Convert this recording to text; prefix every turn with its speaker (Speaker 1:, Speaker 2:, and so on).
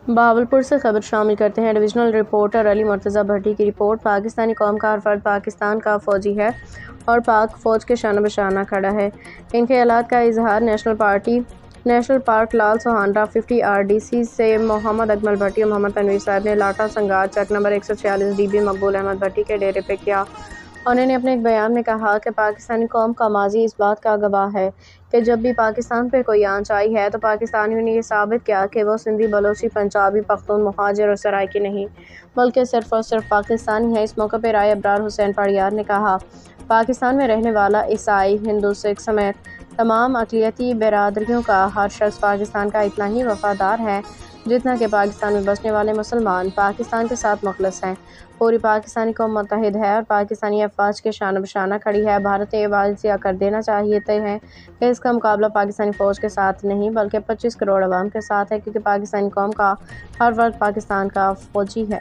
Speaker 1: بہاولپور سے خبر شامل کرتے ہیں۔ ڈویژنل رپورٹر علی مرتضیٰ بھٹی کی رپورٹ۔ پاکستانی قوم کا ہر فرد پاکستان کا فوجی ہے اور پاک فوج کے شانہ بشانہ کھڑا ہے۔ ان خیالات کا اظہار نیشنل پارک لال سہانڈا 50 RDC سے محمد اکمل بھٹی اور محمد تنویر صاحب نے لاٹا سنگار چک نمبر 146 DB مقبول احمد بھٹی کے ڈیرے پہ کیا۔ انہوں نے اپنے ایک بیان میں کہا کہ پاکستانی قوم کا ماضی اس بات کا گواہ ہے کہ جب بھی پاکستان پہ کوئی آنچ آئی ہے تو پاکستانیوں نے یہ ثابت کیا کہ وہ سندھی، بلوچی، پنجابی، پختون، مہاجر اور سرائکی نہیں بلکہ صرف اور صرف پاکستانی ہیں۔ اس موقع پہ رائے ابرار حسین پاڑیار نے کہا، پاکستان میں رہنے والا عیسائی، ہندو، سکھ سمیت تمام اقلیتی برادریوں کا ہر شخص پاکستان کا اتنا ہی وفادار ہے جتنا کہ پاکستان میں بسنے والے مسلمان پاکستان کے ساتھ مخلص ہیں۔ پوری پاکستانی قوم متحد ہے اور پاکستانی افواج کے شانہ بشانہ کھڑی ہے۔ بھارت نے یہ واضح کر دینا چاہتے ہیں کہ اس کا مقابلہ پاکستانی فوج کے ساتھ نہیں بلکہ 25 کروڑ عوام کے ساتھ ہے، کیونکہ پاکستانی قوم کا ہر فرد پاکستان کا فوجی ہے۔